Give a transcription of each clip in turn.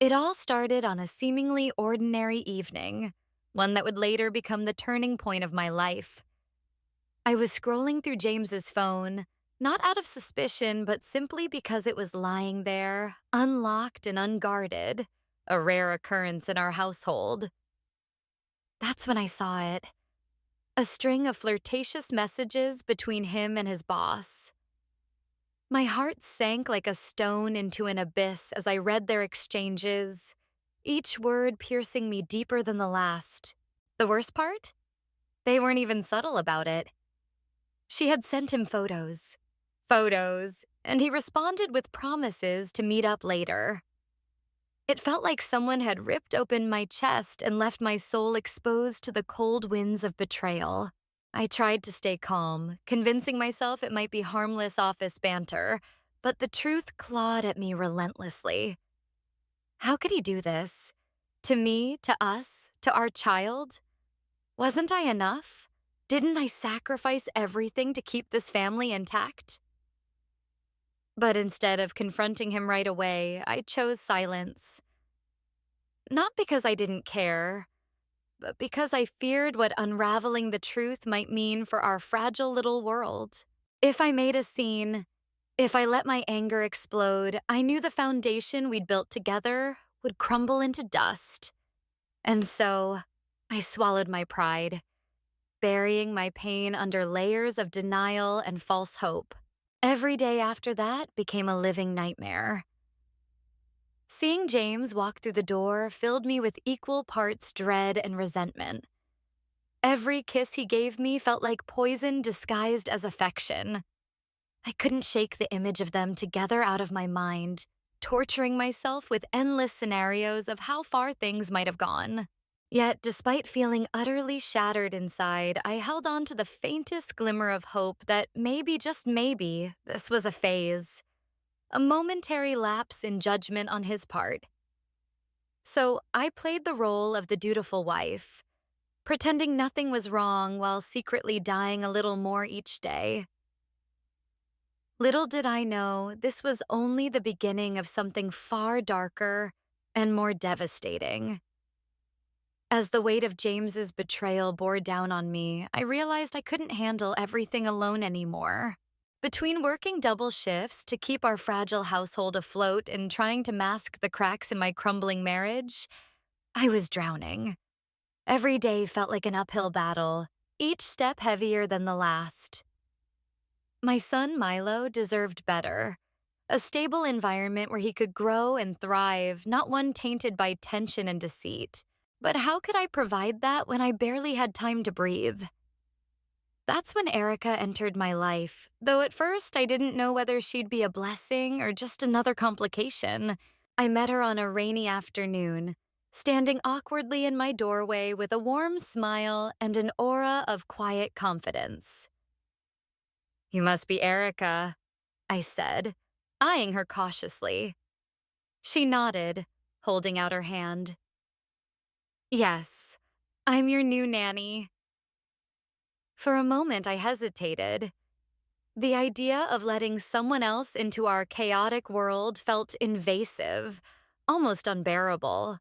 It all started on a seemingly ordinary evening, one that would later become the turning point of my life. I was scrolling through James's phone, not out of suspicion, but simply because it was lying there, unlocked and unguarded, a rare occurrence in our household. That's when I saw it. A string of flirtatious messages between him and his boss. My heart sank like a stone into an abyss as I read their exchanges, each word piercing me deeper than the last. The worst part? They weren't even subtle about it. She had sent him photos. Photos, and he responded with promises to meet up later. It felt like someone had ripped open my chest and left my soul exposed to the cold winds of betrayal. I tried to stay calm, convincing myself it might be harmless office banter, but the truth clawed at me relentlessly. How could he do this? To me, to us, to our child? Wasn't I enough? Didn't I sacrifice everything to keep this family intact? But instead of confronting him right away, I chose silence. Not because I didn't care, but because I feared what unraveling the truth might mean for our fragile little world. If I made a scene, if I let my anger explode, I knew the foundation we'd built together would crumble into dust. And so, I swallowed my pride, burying my pain under layers of denial and false hope. Every day after that became a living nightmare. Seeing James walk through the door filled me with equal parts dread and resentment. Every kiss he gave me felt like poison disguised as affection. I couldn't shake the image of them together out of my mind, torturing myself with endless scenarios of how far things might have gone. Yet, despite feeling utterly shattered inside, I held on to the faintest glimmer of hope that maybe, just maybe, this was a phase. A momentary lapse in judgment on his part. So I played the role of the dutiful wife, pretending nothing was wrong while secretly dying a little more each day. Little did I know this was only the beginning of something far darker and more devastating. As the weight of James's betrayal bore down on me, I realized I couldn't handle everything alone anymore. Between working double shifts to keep our fragile household afloat and trying to mask the cracks in my crumbling marriage, I was drowning. Every day felt like an uphill battle, each step heavier than the last. My son Milo deserved better. A stable environment where he could grow and thrive, not one tainted by tension and deceit. But how could I provide that when I barely had time to breathe? That's when Erica entered my life, though at first I didn't know whether she'd be a blessing or just another complication. I met her on a rainy afternoon, standing awkwardly in my doorway with a warm smile and an aura of quiet confidence. "You must be Erica," I said, eyeing her cautiously. She nodded, holding out her hand. "Yes, I'm your new nanny." For a moment, I hesitated. The idea of letting someone else into our chaotic world felt invasive, almost unbearable.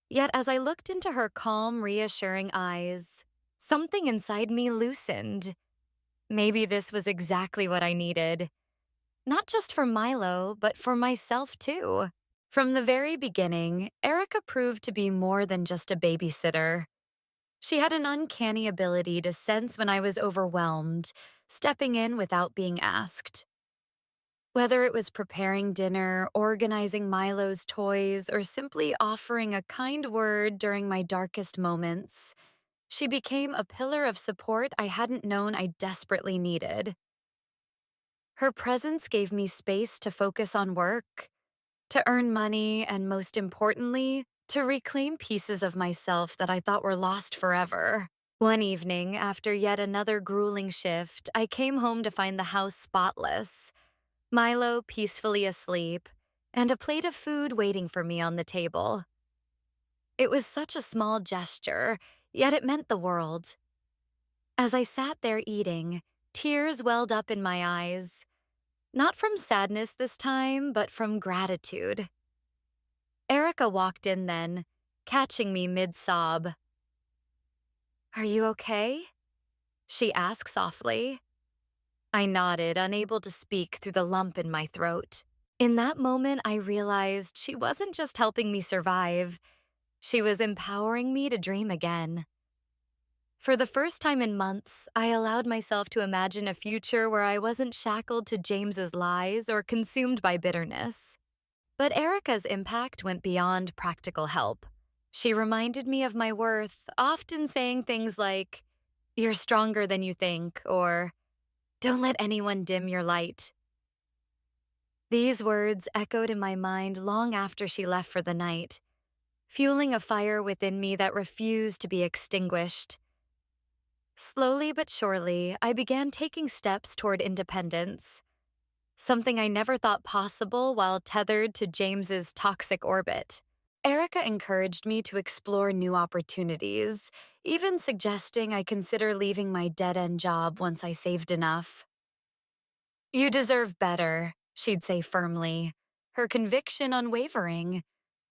Yet as I looked into her calm, reassuring eyes, something inside me loosened. Maybe this was exactly what I needed. Not just for Milo, but for myself too. From the very beginning, Erica proved to be more than just a babysitter. She had an uncanny ability to sense when I was overwhelmed, stepping in without being asked. Whether it was preparing dinner, organizing Milo's toys, or simply offering a kind word during my darkest moments, she became a pillar of support I hadn't known I desperately needed. Her presence gave me space to focus on work, to earn money, and most importantly, to reclaim pieces of myself that I thought were lost forever. One evening, after yet another grueling shift, I came home to find the house spotless, Milo peacefully asleep, and a plate of food waiting for me on the table. It was such a small gesture, yet it meant the world. As I sat there eating, tears welled up in my eyes, not from sadness this time, but from gratitude. Erica walked in then, catching me mid-sob. "Are you okay?" she asked softly. I nodded, unable to speak through the lump in my throat. In that moment, I realized she wasn't just helping me survive, she was empowering me to dream again. For the first time in months, I allowed myself to imagine a future where I wasn't shackled to James's lies or consumed by bitterness. But Erica's impact went beyond practical help. She reminded me of my worth, often saying things like, "You're stronger than you think," or "Don't let anyone dim your light." These words echoed in my mind long after she left for the night, fueling a fire within me that refused to be extinguished. Slowly but surely, I began taking steps toward independence, something I never thought possible while tethered to James's toxic orbit. Erica encouraged me to explore new opportunities, even suggesting I consider leaving my dead-end job once I saved enough. "You deserve better," she'd say firmly, her conviction unwavering.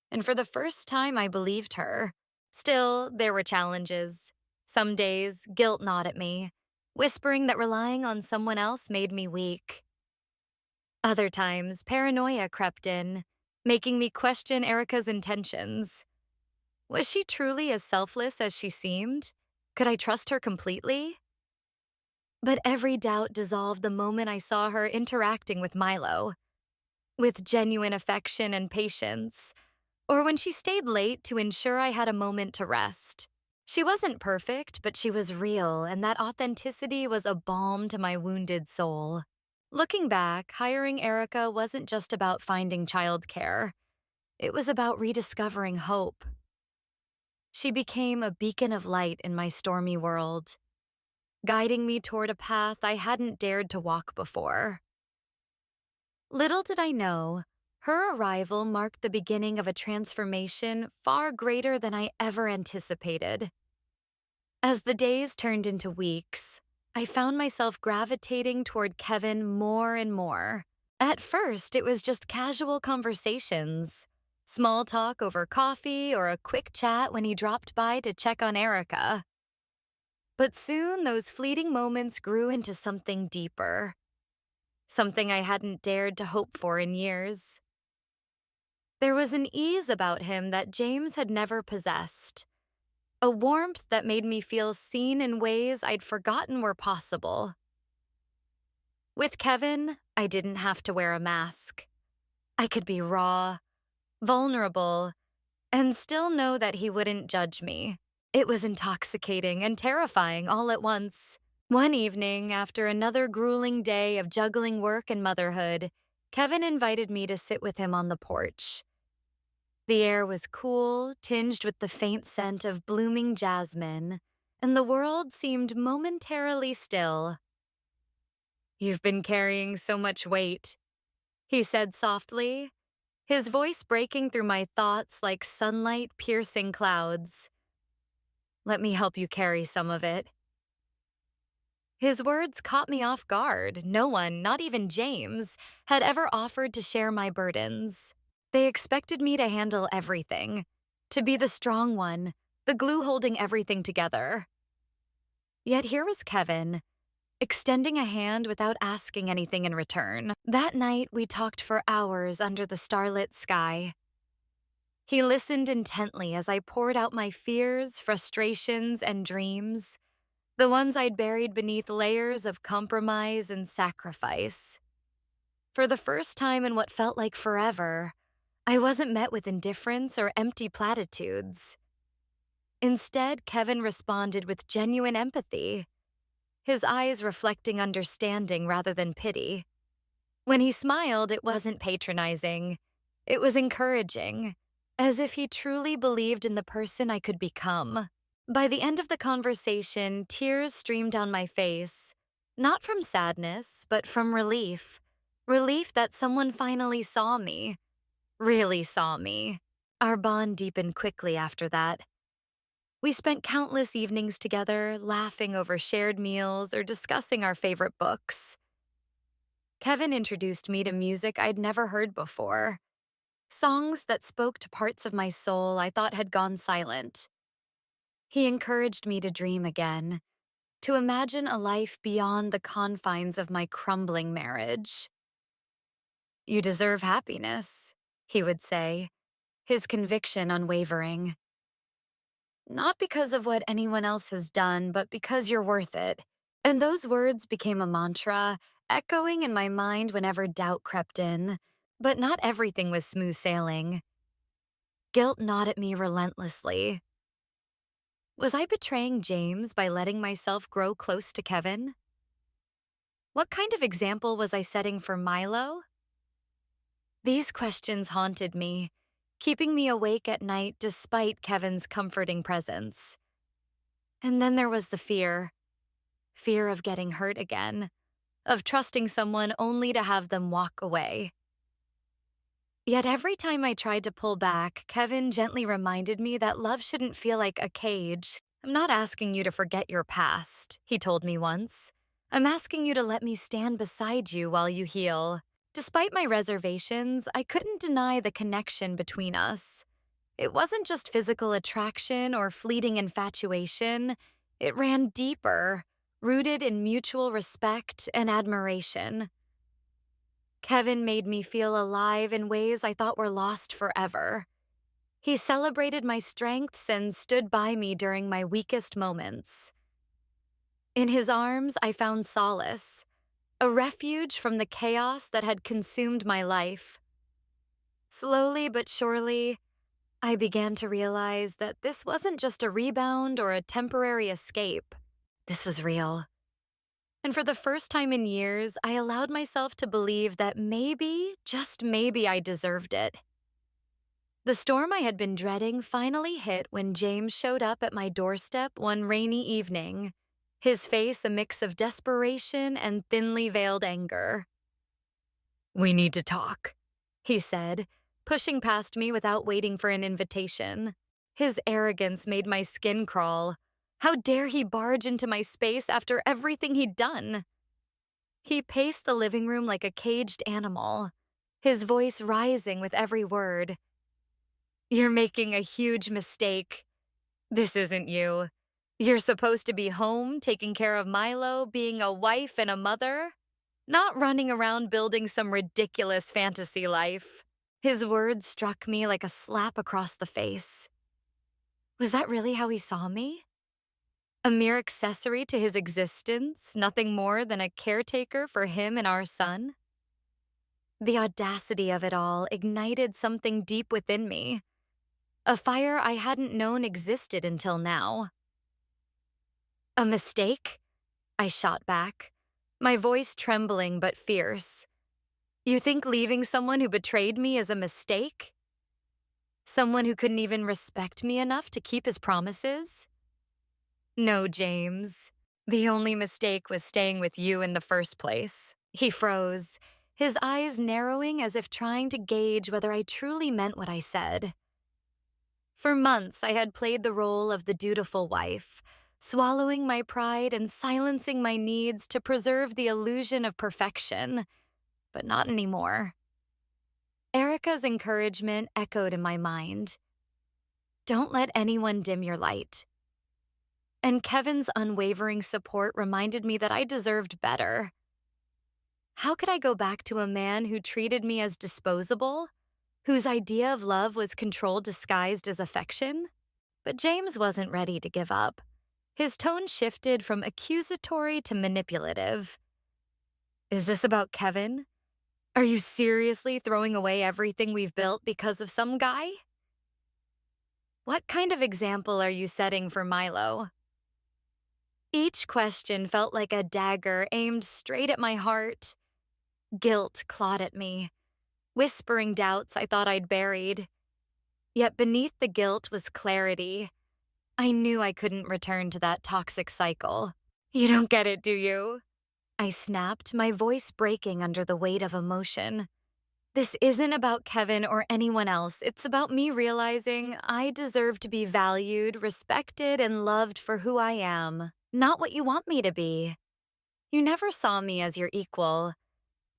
And for the first time, I believed her. Still, there were challenges. Some days, guilt gnawed at me, whispering that relying on someone else made me weak. Other times, paranoia crept in, making me question Erica's intentions. Was she truly as selfless as she seemed? Could I trust her completely? But every doubt dissolved the moment I saw her interacting with Milo, with genuine affection and patience, or when she stayed late to ensure I had a moment to rest. She wasn't perfect, but she was real, and that authenticity was a balm to my wounded soul. Looking back, hiring Erica wasn't just about finding childcare. It was about rediscovering hope. She became a beacon of light in my stormy world, guiding me toward a path I hadn't dared to walk before. Little did I know, her arrival marked the beginning of a transformation far greater than I ever anticipated. As the days turned into weeks, I found myself gravitating toward Kevin more and more. At first, it was just casual conversations, small talk over coffee or a quick chat when he dropped by to check on Erica. But soon, those fleeting moments grew into something deeper, something I hadn't dared to hope for in years. There was an ease about him that James had never possessed, a warmth that made me feel seen in ways I'd forgotten were possible. With Kevin, I didn't have to wear a mask. I could be raw, vulnerable, and still know that he wouldn't judge me. It was intoxicating and terrifying all at once. One evening, after another grueling day of juggling work and motherhood, Kevin invited me to sit with him on the porch. The air was cool, tinged with the faint scent of blooming jasmine, and the world seemed momentarily still. "You've been carrying so much weight," he said softly, his voice breaking through my thoughts like sunlight piercing clouds. "Let me help you carry some of it." His words caught me off guard. No one, not even James, had ever offered to share my burdens. They expected me to handle everything, to be the strong one, the glue holding everything together. Yet here was Kevin, extending a hand without asking anything in return. That night, we talked for hours under the starlit sky. He listened intently as I poured out my fears, frustrations, and dreams, the ones I'd buried beneath layers of compromise and sacrifice. For the first time in what felt like forever, I wasn't met with indifference or empty platitudes. Instead, Kevin responded with genuine empathy, his eyes reflecting understanding rather than pity. When he smiled, it wasn't patronizing. It was encouraging, as if he truly believed in the person I could become. By the end of the conversation, tears streamed down my face, not from sadness, but from relief. Relief that someone finally saw me, really saw me. Our bond deepened quickly after that. We spent countless evenings together, laughing over shared meals or discussing our favorite books. Kevin introduced me to music I'd never heard before, songs that spoke to parts of my soul I thought had gone silent. He encouraged me to dream again, to imagine a life beyond the confines of my crumbling marriage. You deserve happiness, he would say, his conviction unwavering. Not because of what anyone else has done, but because you're worth it. And those words became a mantra, echoing in my mind whenever doubt crept in. But not everything was smooth sailing. Guilt gnawed at me relentlessly. Was I betraying James by letting myself grow close to Kevin? What kind of example was I setting for Milo? These questions haunted me, keeping me awake at night despite Kevin's comforting presence. And then there was the fear of getting hurt again, of trusting someone only to have them walk away. Yet every time I tried to pull back, Kevin gently reminded me that love shouldn't feel like a cage. I'm not asking you to forget your past, he told me once. I'm asking you to let me stand beside you while you heal. Despite my reservations, I couldn't deny the connection between us. It wasn't just physical attraction or fleeting infatuation. It ran deeper, rooted in mutual respect and admiration. Kevin made me feel alive in ways I thought were lost forever. He celebrated my strengths and stood by me during my weakest moments. In his arms, I found solace, a refuge from the chaos that had consumed my life. Slowly but surely, I began to realize that this wasn't just a rebound or a temporary escape. This was real. And for the first time in years, I allowed myself to believe that maybe, just maybe, I deserved it. The storm I had been dreading finally hit when James showed up at my doorstep one rainy evening, his face a mix of desperation and thinly veiled anger. "We need to talk," he said, pushing past me without waiting for an invitation. His arrogance made my skin crawl. How dare he barge into my space after everything he'd done? He paced the living room like a caged animal, his voice rising with every word. "You're making a huge mistake. This isn't you. You're supposed to be home, taking care of Milo, being a wife and a mother, not running around building some ridiculous fantasy life." His words struck me like a slap across the face. Was that really how he saw me? A mere accessory to his existence, nothing more than a caretaker for him and our son? The audacity of it all ignited something deep within me, a fire I hadn't known existed until now. "A mistake?" I shot back, my voice trembling but fierce. "You think leaving someone who betrayed me is a mistake? Someone who couldn't even respect me enough to keep his promises? No, James. The only mistake was staying with you in the first place." He froze, his eyes narrowing as if trying to gauge whether I truly meant what I said. For months, I had played the role of the dutiful wife, swallowing my pride and silencing my needs to preserve the illusion of perfection. But not anymore. Erica's encouragement echoed in my mind. Don't let anyone dim your light. And Kevin's unwavering support reminded me that I deserved better. How could I go back to a man who treated me as disposable, whose idea of love was control disguised as affection? But James wasn't ready to give up. His tone shifted from accusatory to manipulative. "Is this about Kevin? Are you seriously throwing away everything we've built because of some guy? What kind of example are you setting for Milo?" Each question felt like a dagger aimed straight at my heart. Guilt clawed at me, whispering doubts I thought I'd buried. Yet beneath the guilt was clarity. I knew I couldn't return to that toxic cycle. "You don't get it, do you?" I snapped, my voice breaking under the weight of emotion. "This isn't about Kevin or anyone else. It's about me realizing I deserve to be valued, respected, and loved for who I am, not what you want me to be. You never saw me as your equal.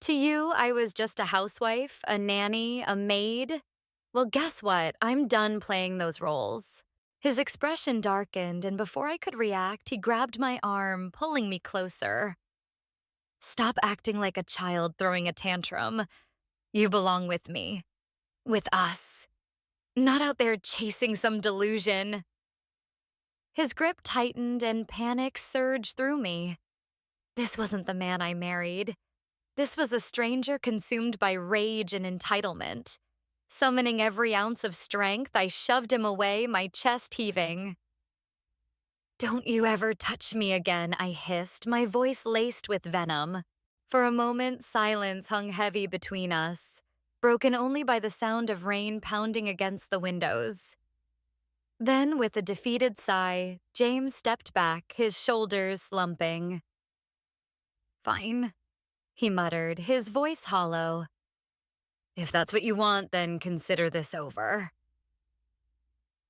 To you, I was just a housewife, a nanny, a maid. Well, guess what? I'm done playing those roles. His expression darkened, and before I could react, he grabbed my arm, pulling me closer. Stop acting like a child throwing a tantrum. You belong with me. With us. Not out there chasing some delusion. His grip tightened and panic surged through me. This wasn't the man I married. This was a stranger consumed by rage and entitlement. Summoning every ounce of strength, I shoved him away, my chest heaving. Don't you ever touch me again, I hissed, my voice laced with venom. For a moment, silence hung heavy between us, broken only by the sound of rain pounding against the windows. Then, with a defeated sigh, James stepped back, his shoulders slumping. Fine, he muttered, his voice hollow. If that's what you want, then consider this over.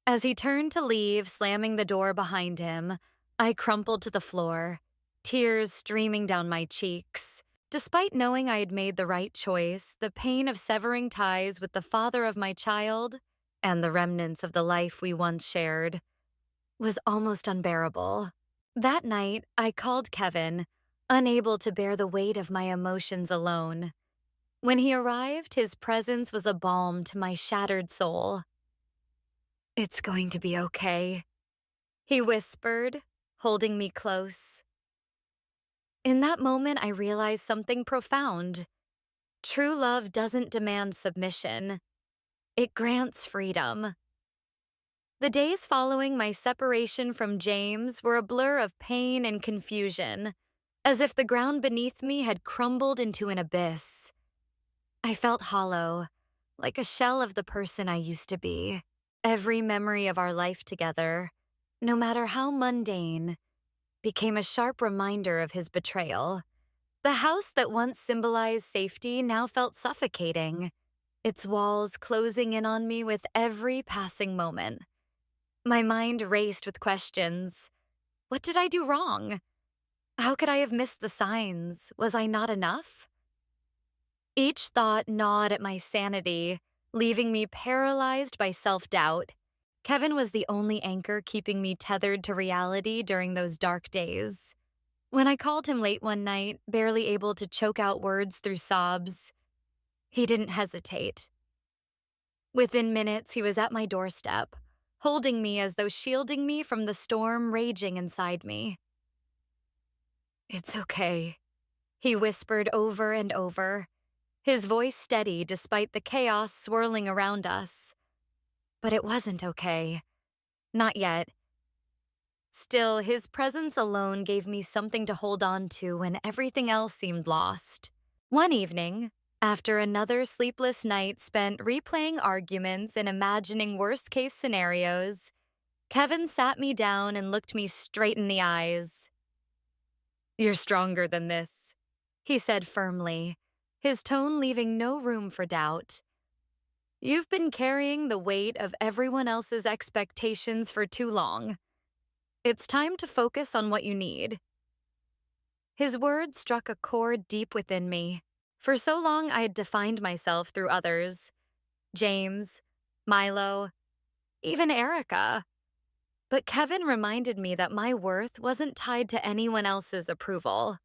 As he turned to leave, slamming the door behind him, I crumpled to the floor, tears streaming down my cheeks. Despite knowing I had made the right choice, the pain of severing ties with the father of my child and the remnants of the life we once shared was almost unbearable. That night, I called Kevin, unable to bear the weight of my emotions alone. When he arrived, his presence was a balm to my shattered soul. It's going to be okay, he whispered, holding me close. In that moment, I realized something profound. True love doesn't demand submission. It grants freedom. The days following my separation from James were a blur of pain and confusion, as if the ground beneath me had crumbled into an abyss. I felt hollow, like a shell of the person I used to be. Every memory of our life together, no matter how mundane, became a sharp reminder of his betrayal. The house that once symbolized safety now felt suffocating, its walls closing in on me with every passing moment. My mind raced with questions. What did I do wrong? How could I have missed the signs? Was I not enough? Each thought gnawed at my sanity, leaving me paralyzed by self-doubt. Kevin was the only anchor keeping me tethered to reality during those dark days. When I called him late one night, barely able to choke out words through sobs, he didn't hesitate. Within minutes, he was at my doorstep, holding me as though shielding me from the storm raging inside me. It's okay, he whispered over and over, his voice steady despite the chaos swirling around us. But it wasn't okay. Not yet. Still, his presence alone gave me something to hold on to when everything else seemed lost. One evening, after another sleepless night spent replaying arguments and imagining worst-case scenarios, Kevin sat me down and looked me straight in the eyes. You're stronger than this, he said firmly, his tone leaving no room for doubt. You've been carrying the weight of everyone else's expectations for too long. It's time to focus on what you need. His words struck a chord deep within me. For so long, I had defined myself through others. James, Milo, even Erica. But Kevin reminded me that my worth wasn't tied to anyone else's approval.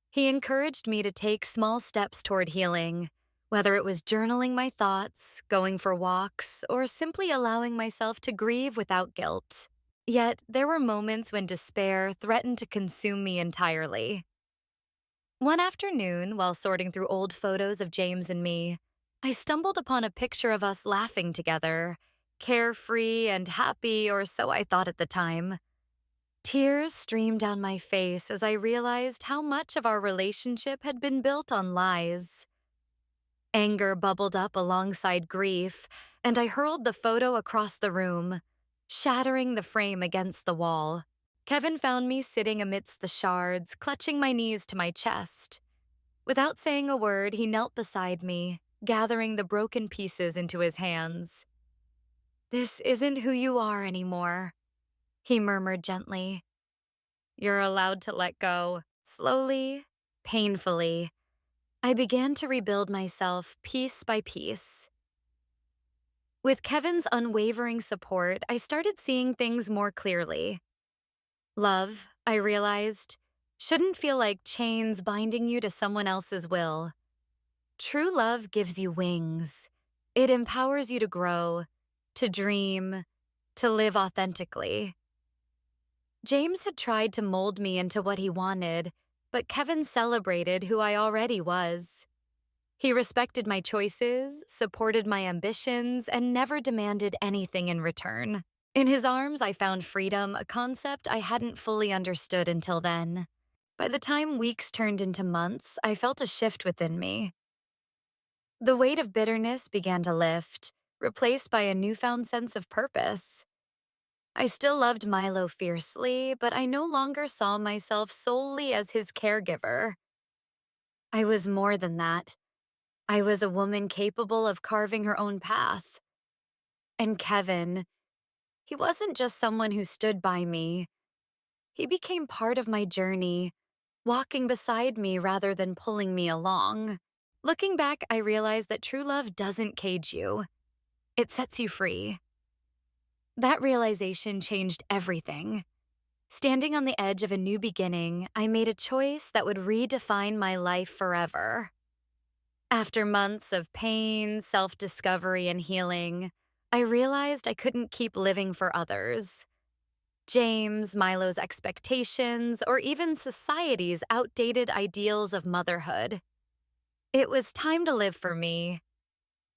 He encouraged me to take small steps toward healing, whether it was journaling my thoughts, going for walks, or simply allowing myself to grieve without guilt. Yet, there were moments when despair threatened to consume me entirely. One afternoon, while sorting through old photos of James and me, I stumbled upon a picture of us laughing together, carefree and happy, or so I thought at the time. Tears streamed down my face as I realized how much of our relationship had been built on lies. Anger bubbled up alongside grief, and I hurled the photo across the room, shattering the frame against the wall. Kevin found me sitting amidst the shards, clutching my knees to my chest. Without saying a word, he knelt beside me, gathering the broken pieces into his hands. This isn't who you are anymore, he murmured gently. You're allowed to let go. Slowly, painfully, I began to rebuild myself piece by piece. With Kevin's unwavering support, I started seeing things more clearly. Love, I realized, shouldn't feel like chains binding you to someone else's will. True love gives you wings. It empowers you to grow, to dream, to live authentically. James had tried to mold me into what he wanted, but Kevin celebrated who I already was. He respected my choices, supported my ambitions, and never demanded anything in return. In his arms, I found freedom, a concept I hadn't fully understood until then. By the time weeks turned into months, I felt a shift within me. The weight of bitterness began to lift, replaced by a newfound sense of purpose. I still loved Milo fiercely, but I no longer saw myself solely as his caregiver. I was more than that. I was a woman capable of carving her own path. And Kevin, he wasn't just someone who stood by me. He became part of my journey, walking beside me rather than pulling me along. Looking back, I realized that true love doesn't cage you. It sets you free. That realization changed everything. Standing on the edge of a new beginning, I made a choice that would redefine my life forever. After months of pain, self-discovery, and healing, I realized I couldn't keep living for others. James, Milo's expectations, or even society's outdated ideals of motherhood. It was time to live for me.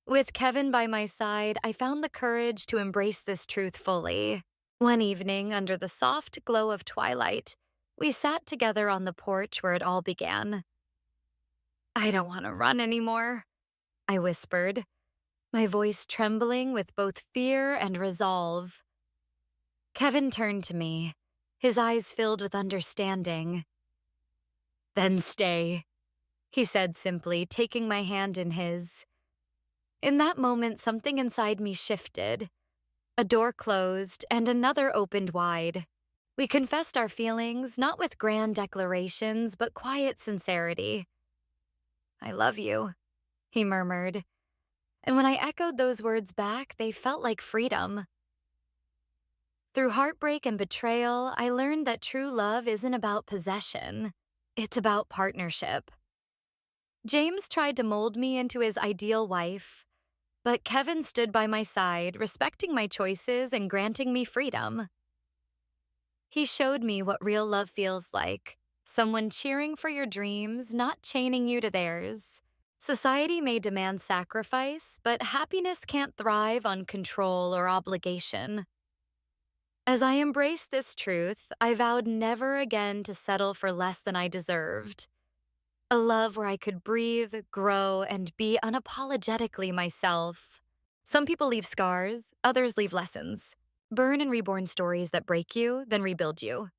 With Kevin by my side, I found the courage to embrace this truth fully. One evening, under the soft glow of twilight, we sat together on the porch where it all began. "I don't want to run anymore," I whispered, my voice trembling with both fear and resolve. Kevin turned to me, his eyes filled with understanding. "Then stay," he said simply, taking my hand in his. In that moment, something inside me shifted. A door closed and another opened wide. We confessed our feelings, not with grand declarations, but quiet sincerity. "I love you," he murmured. And when I echoed those words back, they felt like freedom. Through heartbreak and betrayal, I learned that true love isn't about possession. It's about partnership. James tried to mold me into his ideal wife, but Kevin stood by my side, respecting my choices and granting me freedom. He showed me what real love feels like, someone cheering for your dreams, not chaining you to theirs. Society may demand sacrifice, but happiness can't thrive on control or obligation. As I embraced this truth, I vowed never again to settle for less than I deserved. A love where I could breathe, grow, and be unapologetically myself. Some people leave scars, others leave lessons. Burn and reborn stories that break you, then rebuild you.